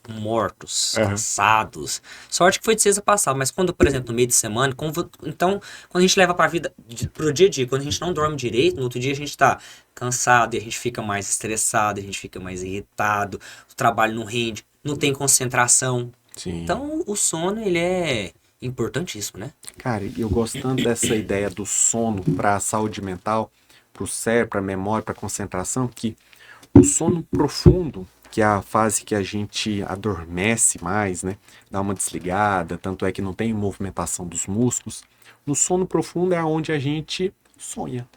Mortos, cansados. Sorte que foi de sexta passada, mas quando, por exemplo, no meio de semana, então, quando a gente leva pra vida, pro dia a dia, quando a gente não dorme direito, no outro dia a gente tá cansado, e a gente fica mais estressado, a gente fica mais irritado, o trabalho não rende, não tem concentração. Sim. Então, o sono, ele é importantíssimo, né? Cara, eu gosto tanto dessa ideia do sono pra saúde mental, pro cérebro, pra memória, pra concentração, que o sono profundo, que é a fase que a gente adormece mais, né? Dá uma desligada, tanto é que não tem movimentação dos músculos. No sono profundo é onde a gente sonha.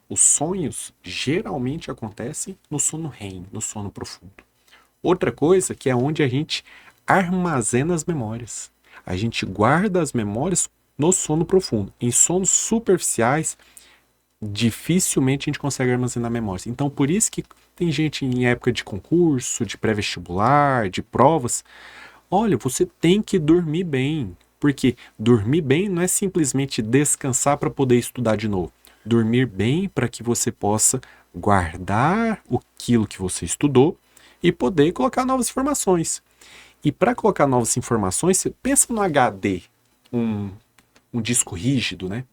Os sonhos geralmente acontecem no sono REM, no sono profundo. Outra coisa que é onde a gente armazena as memórias. A gente guarda as memórias no sono profundo. Em sonos superficiais, dificilmente a gente consegue armazenar memórias. Então, por isso que tem gente em época de concurso, de pré-vestibular, de provas. Olha, você tem que dormir bem. Porque dormir bem não é simplesmente descansar para poder estudar de novo. Dormir bem para que você possa guardar aquilo que você estudou e poder colocar novas informações. E para colocar novas informações, você pensa no HD, um disco rígido, né?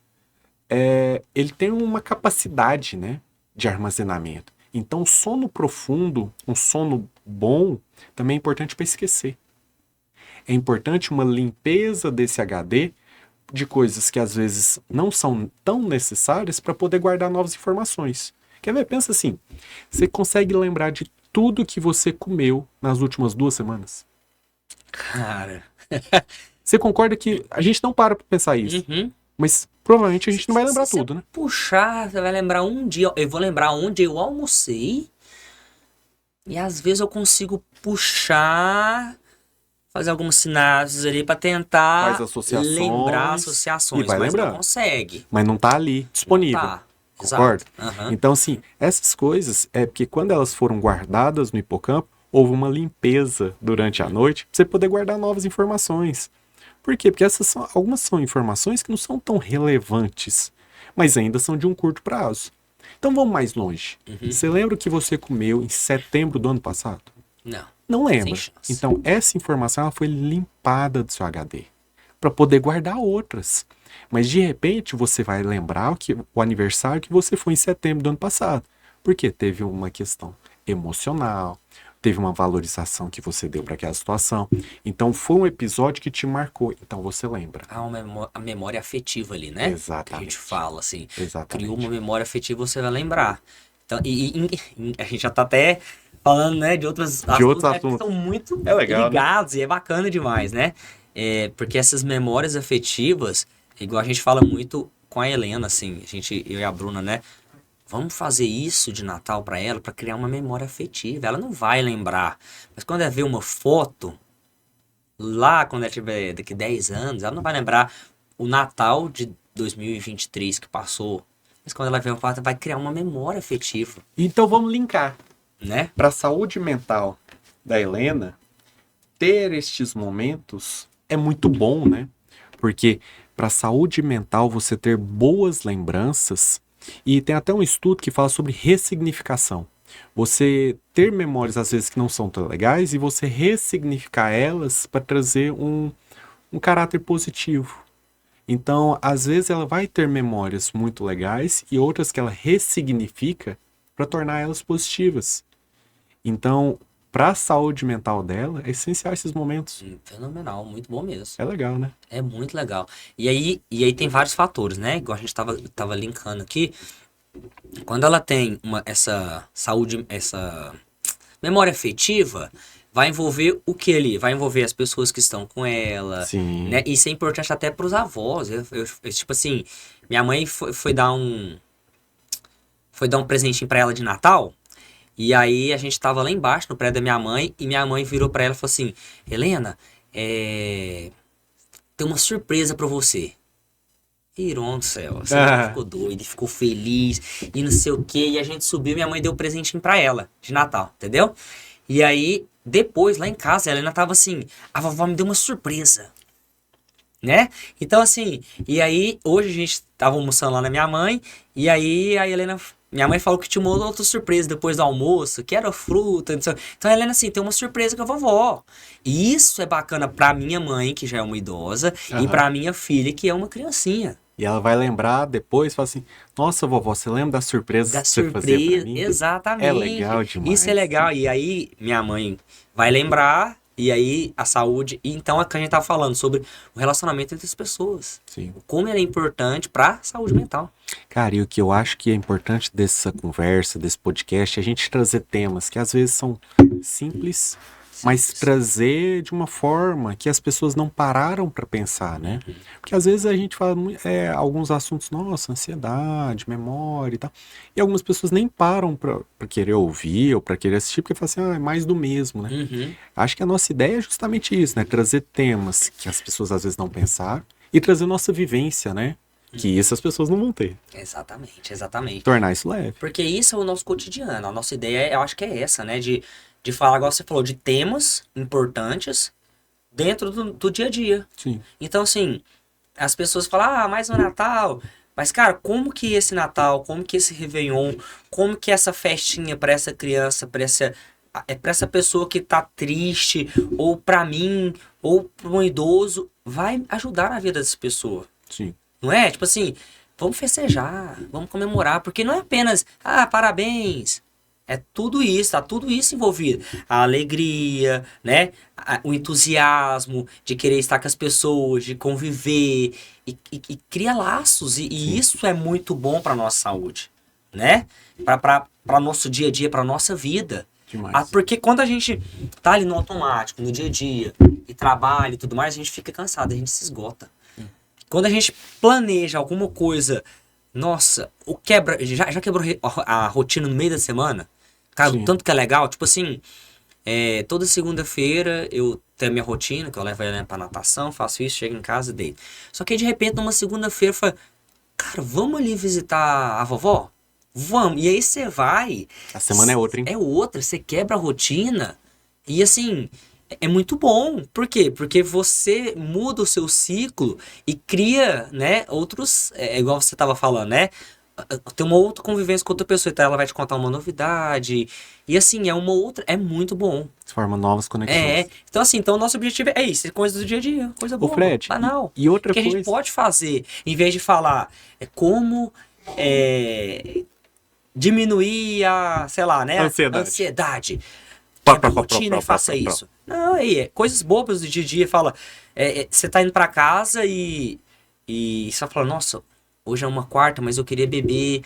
Ele tem uma capacidade, né, de armazenamento. Então, o sono profundo, um sono bom, também é importante para esquecer. É importante uma limpeza desse HD de coisas que às vezes não são tão necessárias para poder guardar novas informações. Quer ver? Pensa assim, você consegue lembrar de tudo que você comeu nas últimas 2 semanas? Cara... Você concorda que a gente não para pensar isso? Mas provavelmente a gente não vai lembrar tudo, né? Puxar, você vai lembrar um dia. Eu vou lembrar onde eu almocei. E às vezes eu consigo puxar fazer algumas sinapses ali pra tentar Faz associações lembrar e associações, vai mas lembrando. não consegue. Mas não tá ali disponível. Tá. Concorda? Exato. Aham. Então, assim, essas coisas é porque quando elas foram guardadas no hipocampo, houve uma limpeza durante a noite pra você poder guardar novas informações. Por quê? Porque algumas são informações que não são tão relevantes, mas ainda são de um curto prazo. Então vamos mais longe. Você lembra o que você comeu em setembro do ano passado? Não. Não Sem lembra. chance. Então essa informação ela foi limpada do seu HD para poder guardar outras. Mas de repente você vai lembrar o aniversário que você foi em setembro do ano passado. Porque teve uma questão emocional, teve uma valorização que você deu para aquela situação. Então foi um episódio que te marcou. Então você lembra. Há a memória afetiva ali, né? Que a Exatamente. gente fala assim. Exatamente. Criou uma memória afetiva, você vai lembrar. Então, a gente já tá até falando, né, de outros outros né, que assuntos. são muito É legal, né? ligados e é bacana demais, né? Porque essas memórias afetivas, igual a gente fala muito com a Helena, assim, eu e a Bruna, né? Vamos fazer isso de Natal pra ela, pra criar uma memória afetiva. Ela não vai lembrar. Mas quando ela vê uma foto, lá quando ela tiver daqui 10 anos, ela não vai lembrar o Natal de 2023 que passou. Mas quando ela vê uma foto, vai criar uma memória afetiva, Então vamos linkar. né? Para a saúde mental da Helena, ter estes momentos é muito bom, né? Porque para a saúde mental você ter boas lembranças, e tem até um estudo que fala sobre ressignificação. Você ter memórias às vezes que não são tão legais e você ressignificar elas para trazer um caráter positivo. Então, às vezes ela vai ter memórias muito legais e outras que ela ressignifica para tornar elas positivas. Então, para a saúde mental dela, é essencial esses momentos. Fenomenal, muito bom mesmo. É legal, né? É muito legal. E aí tem vários fatores, né? Igual a gente tava linkando aqui. Quando ela tem essa saúde, essa memória afetiva, vai envolver o que ali? Vai envolver as pessoas que estão com ela, Sim. né? Isso é importante até para os avós. Tipo assim, minha mãe foi dar um presentinho para ela de Natal. E aí a gente tava lá embaixo no prédio da minha mãe e minha mãe virou para ela e falou assim: Helena, tem uma surpresa para você. Irão do céu, você ficou doido, ficou feliz e não sei o que. E a gente subiu, minha mãe deu um presentinho pra ela de Natal, entendeu? E aí, depois, lá em casa, a Helena tava assim: a vovó me deu uma surpresa, né? Então, assim, e aí, hoje a gente tava almoçando lá na minha mãe, e aí a Helena, minha mãe falou que tinha uma outra surpresa depois do almoço, que era fruta, não sei. Então a Helena, assim, tem uma surpresa com a vovó. E isso é bacana pra minha mãe, que já é uma idosa, e pra minha filha, que é uma criancinha. E ela vai lembrar depois, fala assim: nossa, vovó, você lembra das surpresas Da que você fazia pra surpresa, mim? exatamente. É legal demais. Isso é legal. E aí, minha mãe vai lembrar, e aí a saúde. E então é que a gente tá falando sobre o relacionamento entre as pessoas. Sim. Como ele é importante pra saúde mental. Cara, e o que eu acho que é importante dessa conversa, desse podcast, é a gente trazer temas que às vezes são simples, mas trazer de uma forma que as pessoas não pararam para pensar, né? Porque às vezes a gente fala alguns assuntos, nossa, ansiedade, memória e tal, e algumas pessoas nem param para querer ouvir ou para querer assistir, porque falam assim, é mais do mesmo, né? Acho que a nossa ideia é justamente isso, né? Trazer temas que as pessoas às vezes não pensaram e trazer nossa vivência, né? Que isso as pessoas não vão ter. Exatamente, exatamente. Tornar isso leve. Porque isso é o nosso cotidiano. A nossa ideia, eu acho que é essa, né? De falar, igual você falou, de temas importantes dentro do dia a dia. Sim. Então, assim, as pessoas falam, mais um Natal. Mas, cara, como que esse Natal, como que esse Réveillon, como que essa festinha pra essa criança, pra essa pessoa que tá triste, ou pra mim, ou pra um idoso, vai ajudar na vida dessa pessoa. Sim. Não é? Tipo assim, vamos festejar, vamos comemorar, porque não é apenas, parabéns. É tudo isso, tá tudo isso envolvido. A alegria, né? O entusiasmo de querer estar com as pessoas, de conviver e cria laços. E isso é muito bom para nossa saúde, né? Para nosso dia a dia, para nossa vida. Demais. Porque quando a gente tá ali no automático, no dia a dia, e trabalha e tudo mais, a gente fica cansado, a gente se esgota. Quando a gente planeja alguma coisa, nossa, já quebrou a rotina no meio da semana? Cara, o tanto que é legal, tipo assim, Toda segunda-feira eu tenho a minha rotina, que eu levo ela pra natação, faço isso, chego em casa e deito. Só que de repente, numa segunda-feira, eu falo, cara, vamos ali visitar a vovó? Vamos. E aí você vai. A semana é outra, hein? É outra, você quebra a rotina. E assim, é muito bom. Por quê? Porque você muda o seu ciclo e cria, né, outros. Igual você estava falando, né? Tem uma outra convivência com outra pessoa, então ela vai te contar uma novidade. E assim, é uma outra. É muito bom. Forma novas conexões. Então assim, então o nosso objetivo é isso, é coisa do dia a dia, coisa Ô, boa, Fred, banal. e outra Que a gente coisa. pode fazer, em vez de falar como diminuir a, sei lá, né? Ansiedade. Ansiedade. Pá, Quebra a pá, pá, rotina pá, e faça pá, pá, pá. isso. Não, coisas bobas do dia a dia. Fala, você tá indo pra casa e você vai falar, nossa, hoje é uma quarta, mas eu queria beber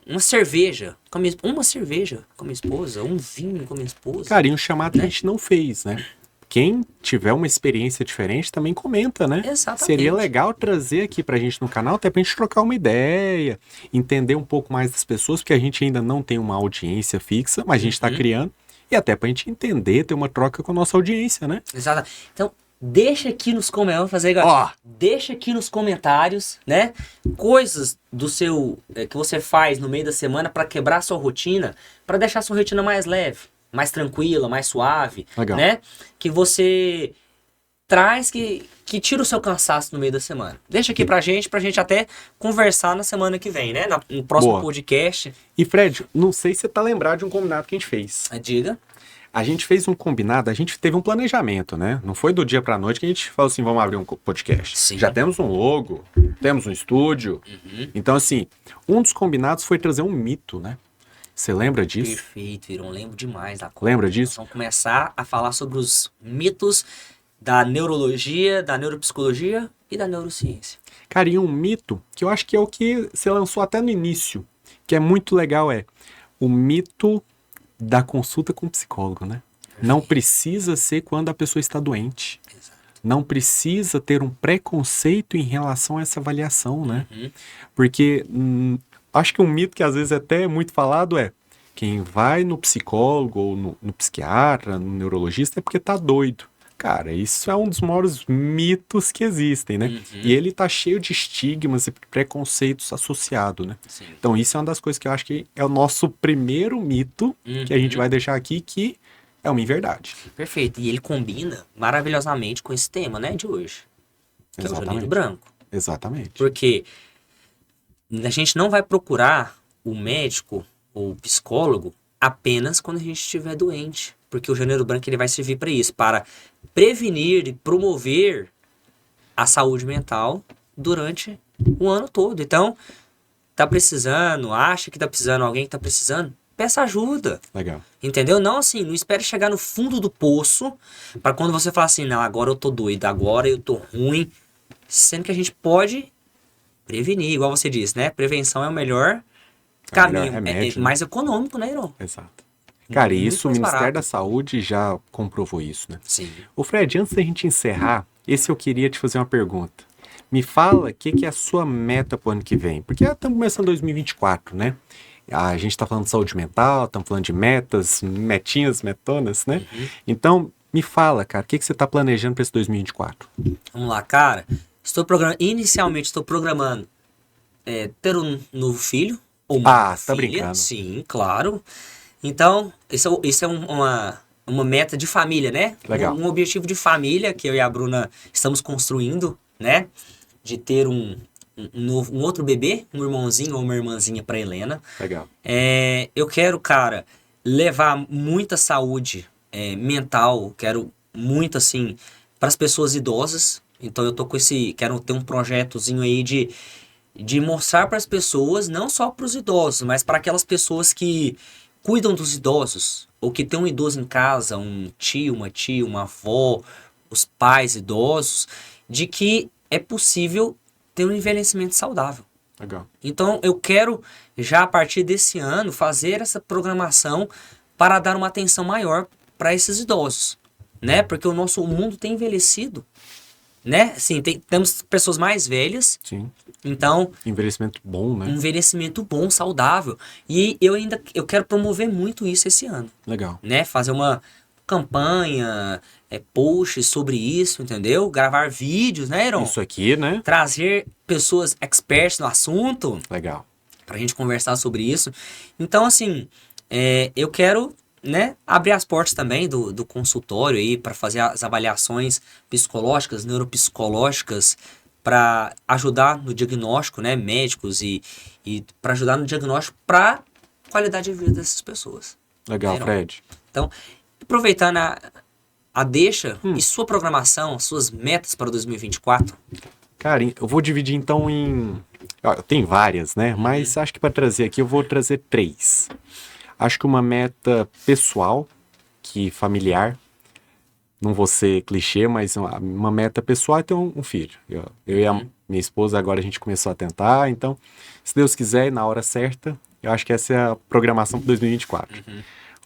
uma cerveja com a uma cerveja com a minha esposa, um vinho com a minha esposa. Cara, e um chamado que a Né? gente não fez, né? Quem tiver uma experiência diferente também comenta, né? Exatamente. Seria legal trazer aqui pra gente no canal, até pra gente trocar uma ideia, entender um pouco mais das pessoas, porque a gente ainda não tem uma audiência fixa, mas a gente tá criando. E até pra gente entender, ter uma troca com a nossa audiência, né? Exato. Então, deixa aqui nos comentários, vamos fazer igual. Ó. Deixa aqui nos comentários, né? Coisas do seu que você faz no meio da semana pra quebrar a sua rotina, pra deixar a sua rotina mais leve, mais tranquila, mais suave, Legal. né? Que você traz que tira o seu cansaço no meio da semana. Deixa aqui pra gente até conversar na semana que vem, né? No próximo Boa. podcast. E Fred, não sei se você tá lembrado de um combinado que a gente fez. Diga. A gente fez um combinado, a gente teve um planejamento, né? Não foi do dia pra noite que a gente falou assim, vamos abrir um podcast. Sim. Já temos um logo, temos um estúdio. Então, assim, um dos combinados foi trazer um mito, né? Você lembra disso? Perfeito, Iron. Lembro demais da coisa. Lembra disso? Nós vamos começar a falar sobre os mitos da neurologia, da neuropsicologia e da neurociência. Cara, e um mito, que eu acho que é o que você lançou até no início, que é muito legal, é o mito da consulta com o psicólogo, né? Não precisa ser quando a pessoa está doente. Exato. Não precisa ter um preconceito em relação a essa avaliação, né? Uhum. Porque acho que um mito que às vezes até é muito falado é quem vai no psicólogo ou no psiquiatra, no neurologista é porque tá doido. Cara, isso é um dos maiores mitos que existem, né? E ele tá cheio de estigmas e preconceitos associados, né? Sim. Então isso é uma das coisas que eu acho que é o nosso primeiro mito que a gente vai deixar aqui, que é uma inverdade. Perfeito. E ele combina maravilhosamente com esse tema, né, de hoje. Que é o Janeiro Branco. Exatamente. Porque a gente não vai procurar o médico ou o psicólogo apenas quando a gente estiver doente. Porque o Janeiro Branco ele vai servir para isso, para prevenir e promover a saúde mental durante o ano todo. Então, tá precisando, acha que tá precisando, alguém que tá precisando, peça ajuda. Legal. Entendeu? Não assim, não espere chegar no fundo do poço para quando você falar assim, não, agora eu tô doido, agora eu tô ruim. Sendo que a gente pode prevenir, igual você disse, né? Prevenção é o melhor caminho, melhor remédio, né? mais econômico, né, Iron? Exato. Cara, e Muito isso o mais Ministério barato. da Saúde já comprovou isso, né? Sim. Ô Fred, antes da gente encerrar, eu queria te fazer uma pergunta. Me fala o que é a sua meta pro ano que vem. Porque estamos começando 2024, né? A gente tá falando de saúde mental, estamos falando de metas, metinhas, metonas, né? Então, me fala, cara, o que você tá planejando para esse 2024? Vamos lá, cara. Inicialmente estou programando ter um novo filho. Ou uma Tá filha. brincando. Sim, claro. Então, isso é uma meta de família, né? Legal. Um objetivo de família que eu e a Bruna estamos construindo, né? De ter um outro bebê, um irmãozinho ou uma irmãzinha para Helena. Legal. Eu quero, cara, levar muita saúde mental, quero muito, assim, para as pessoas idosas. Então eu tô quero ter um projetozinho aí de mostrar para as pessoas, não só para os idosos, mas para aquelas pessoas que cuidam dos idosos, ou que tem um idoso em casa, um tio, uma tia, uma avó, os pais idosos, de que é possível ter um envelhecimento saudável. Legal. Então eu quero, já a partir desse ano, fazer essa programação para dar uma atenção maior para esses idosos, né? Porque o mundo tem envelhecido, né? Sim, temos pessoas mais velhas, Sim. Então, Envelhecimento bom, um né? envelhecimento bom, saudável. E eu quero promover muito isso esse ano, Legal. né? Fazer uma campanha, posts sobre isso, entendeu? Gravar vídeos, né, Iron? Isso aqui, né? Trazer pessoas experts no assunto Legal. pra gente conversar sobre isso. Então, assim, eu quero, né, abrir as portas também do consultório aí para fazer as avaliações psicológicas, neuropsicológicas, para ajudar no diagnóstico, né, médicos e para ajudar no diagnóstico para qualidade de vida dessas pessoas. Legal, Iron. Fred. Então, aproveitando a deixa Hum. e sua programação, suas metas para 2024. Cara, eu vou dividir então em. Tem várias, né? Mas acho que para trazer aqui eu vou trazer 3. Acho que uma meta pessoal, que familiar. Não vou ser clichê, mas uma meta pessoal é ter um filho. Eu e a minha esposa agora a gente começou a tentar, então, se Deus quiser, na hora certa, eu acho que essa é a programação para 2024.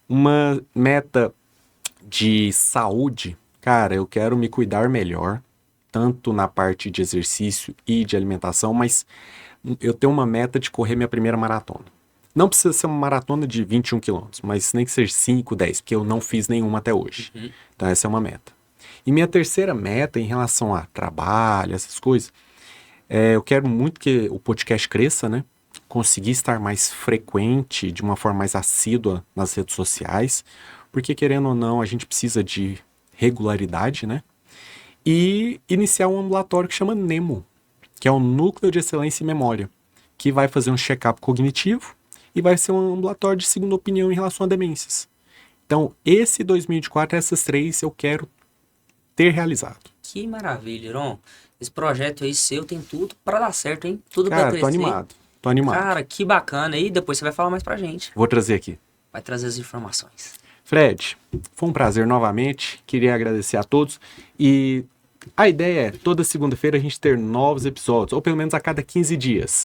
Uma meta de saúde, cara, eu quero me cuidar melhor, tanto na parte de exercício e de alimentação, mas eu tenho uma meta de correr minha primeira maratona. Não precisa ser uma maratona de 21 quilômetros, mas nem que seja 5, 10, porque eu não fiz nenhuma até hoje. Então essa é uma meta. E minha terceira meta em relação a trabalho, essas coisas, eu quero muito que o podcast cresça, né? Conseguir estar mais frequente, de uma forma mais assídua nas redes sociais, porque querendo ou não, a gente precisa de regularidade, né? E iniciar um ambulatório que chama NEMO, que é o Núcleo de Excelência em Memória, que vai fazer um check-up cognitivo e vai ser um ambulatório de segunda opinião em relação a demências. Então, esse 2024, essas 3 eu quero ter realizado. Que maravilha, Iron. Esse projeto aí seu tem tudo pra dar certo, hein? Tudo pra Cara, crescer. tô animado. Tô animado. Cara, que bacana. E depois você vai falar mais pra gente. Vou trazer aqui. Vai trazer as informações. Fred, foi um prazer novamente. Queria agradecer a todos. E a ideia é, toda segunda-feira a gente ter novos episódios, ou pelo menos a cada 15 dias.